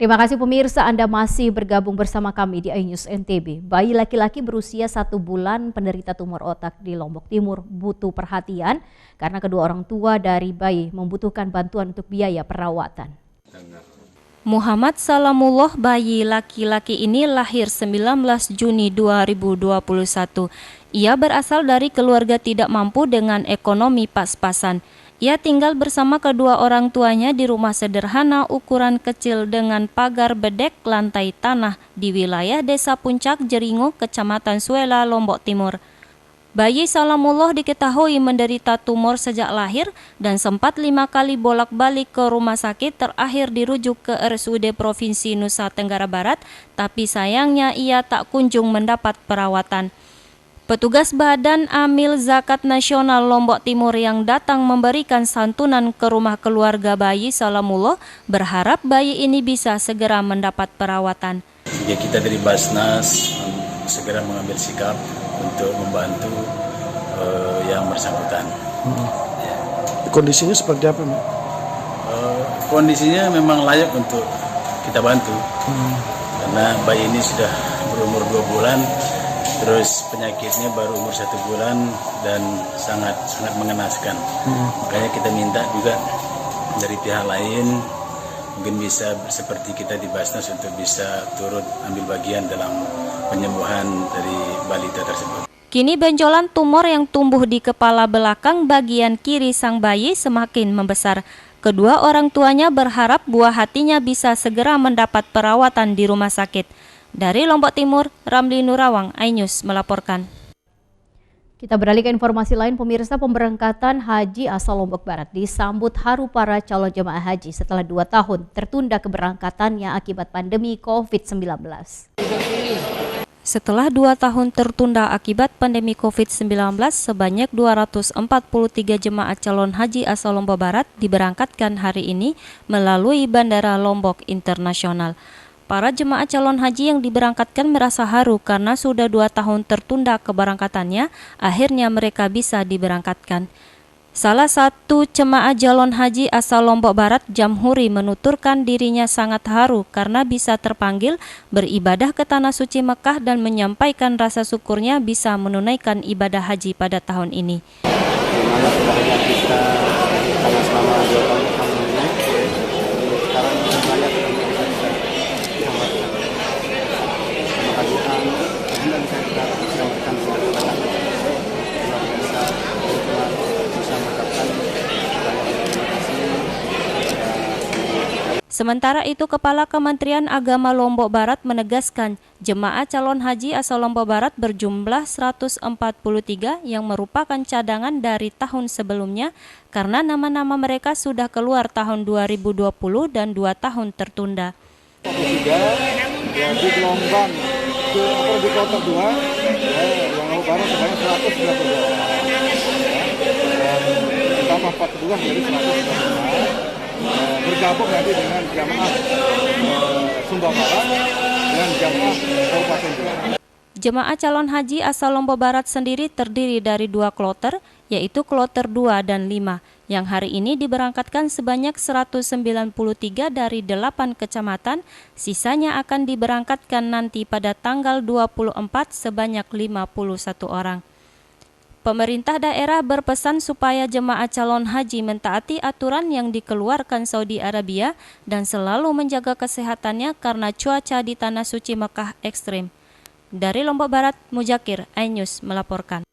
Terima kasih pemirsa, Anda masih bergabung bersama kami di iNews NTB. Bayi laki-laki berusia 1 bulan penderita tumor otak di Lombok Timur butuh perhatian karena kedua orang tua dari bayi membutuhkan bantuan untuk biaya perawatan. Muhammad Salamullah, bayi laki-laki ini lahir 19 Juni 2021. Ia berasal dari keluarga tidak mampu dengan ekonomi pas-pasan. Ia tinggal bersama kedua orang tuanya di rumah sederhana ukuran kecil dengan pagar bedek lantai tanah di wilayah Desa Puncak Jeringo, Kecamatan Suela, Lombok Timur. Bayi Salamullah diketahui menderita tumor sejak lahir dan sempat 5 kali bolak-balik ke rumah sakit, terakhir dirujuk ke RSUD Provinsi Nusa Tenggara Barat, tapi sayangnya ia tak kunjung mendapat perawatan. Petugas Badan Amil Zakat Nasional Lombok Timur yang datang memberikan santunan ke rumah keluarga bayi Salamullah berharap bayi ini bisa segera mendapat perawatan. Ya, kita dari Basnas segera mengambil sikap untuk membantu yang bersangkutan. Kondisinya seperti apa, Mbak? Kondisinya memang layak untuk kita bantu, karena bayi ini sudah berumur 2 bulan, terus penyakitnya baru umur 1 bulan dan sangat mengenaskan. Makanya kita minta juga dari pihak lain mungkin bisa seperti kita di Basnas untuk bisa turut ambil bagian dalam penyembuhan dari balita tersebut. Kini benjolan tumor yang tumbuh di kepala belakang bagian kiri sang bayi semakin membesar. Kedua orang tuanya berharap buah hatinya bisa segera mendapat perawatan di rumah sakit. Dari Lombok Timur, Ramli Nurawang, iNews melaporkan. Kita beralih ke informasi lain, pemirsa. Pemberangkatan haji asal Lombok Barat disambut haru para calon jemaah haji setelah 2 tahun tertunda keberangkatannya akibat pandemi COVID-19. Setelah 2 tahun tertunda akibat pandemi COVID-19, sebanyak 243 jemaah calon haji asal Lombok Barat diberangkatkan hari ini melalui Bandara Lombok Internasional. Para jemaah calon haji yang diberangkatkan merasa haru karena sudah 2 tahun tertunda keberangkatannya, akhirnya mereka bisa diberangkatkan. Salah satu jemaah calon haji asal Lombok Barat, Jamhuri, menuturkan dirinya sangat haru karena bisa terpanggil beribadah ke Tanah Suci Mekah dan menyampaikan rasa syukurnya bisa menunaikan ibadah haji pada tahun ini. Sementara itu, Kepala Kementerian Agama Lombok Barat menegaskan jemaah calon haji asal Lombok Barat berjumlah 143 yang merupakan cadangan dari tahun sebelumnya karena nama-nama mereka sudah keluar tahun 2020 dan 2 tahun tertunda. Di gelombang di kloter 2 yang Lombok Barat sebanyak 192 dan ditambah 42 menjadi 192. Bergabung nanti dengan jamaah Sumba Barat dan jamaah Kabupaten Jember. Jemaah calon haji asal Lombok Barat sendiri terdiri dari 2 kloter, yaitu kloter 2 dan 5, yang hari ini diberangkatkan sebanyak 193 dari 8 kecamatan, sisanya akan diberangkatkan nanti pada tanggal 24 sebanyak 51 orang. Pemerintah daerah berpesan supaya jemaah calon haji mentaati aturan yang dikeluarkan Saudi Arabia dan selalu menjaga kesehatannya karena cuaca di Tanah Suci Mekah ekstrim. Dari Lombok Barat, Mujakir, iNews melaporkan.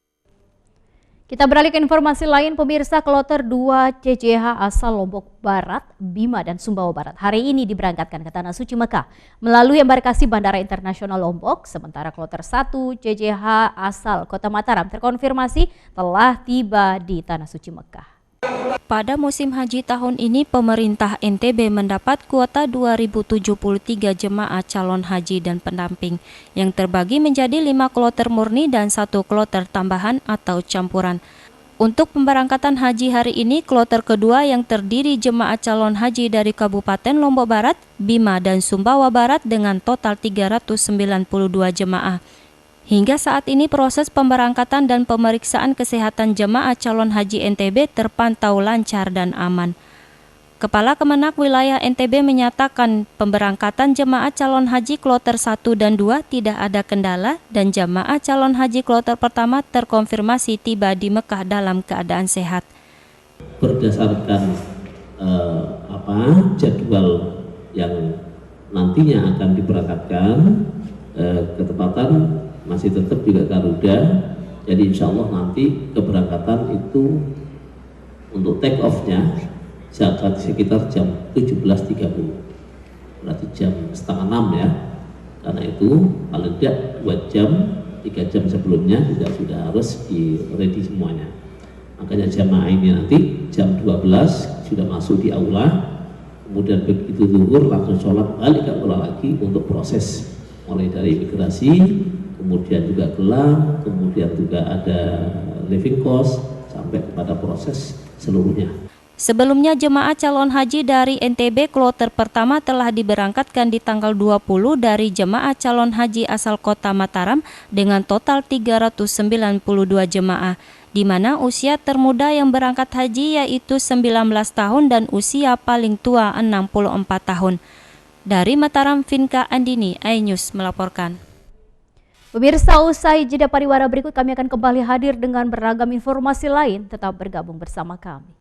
Kita beralih ke informasi lain, pemirsa. Kloter 2 CJH asal Lombok Barat, Bima dan Sumbawa Barat hari ini diberangkatkan ke Tanah Suci Mekah melalui embarkasi Bandara Internasional Lombok, sementara kloter 1 CJH asal Kota Mataram terkonfirmasi telah tiba di Tanah Suci Mekah. Pada musim haji tahun ini, pemerintah NTB mendapat kuota 2073 jemaah calon haji dan pendamping yang terbagi menjadi 5 kloter murni dan 1 kloter tambahan atau campuran. Untuk pemberangkatan haji hari ini, kloter kedua yang terdiri jemaah calon haji dari Kabupaten Lombok Barat, Bima dan Sumbawa Barat dengan total 392 jemaah. Hingga saat ini proses pemberangkatan dan pemeriksaan kesehatan jemaah calon haji NTB terpantau lancar dan aman. Kepala Kemenak Wilayah NTB menyatakan pemberangkatan jemaah calon haji kloter 1 dan 2 tidak ada kendala dan jemaah calon haji kloter pertama terkonfirmasi tiba di Mekah dalam keadaan sehat. Berdasarkan jadwal yang nantinya akan diberangkatkan, ketepatan masih tetap juga Garuda. Jadi insya Allah nanti keberangkatan itu untuk take off-nya sekitar jam 17.30, berarti jam 5:30 ya. Karena itu paling tidak 2 jam, 3 jam sebelumnya sudah harus ready semuanya. Makanya jamaah ini nanti jam 12 sudah masuk di aula, kemudian begitu zuhur langsung sholat balik ke aula lagi untuk proses mulai dari imigrasi, kemudian juga gelang, kemudian juga ada living cost sampai kepada proses seluruhnya. Sebelumnya jemaah calon haji dari NTB kloter pertama telah diberangkatkan di tanggal 20 dari jemaah calon haji asal kota Mataram dengan total 392 jemaah, di mana usia termuda yang berangkat haji yaitu 19 tahun dan usia paling tua 64 tahun. Dari Mataram, Vinka Andini, iNews melaporkan. Pemirsa, usai jeda pariwara berikut kami akan kembali hadir dengan beragam informasi lain. Tetap bergabung bersama kami.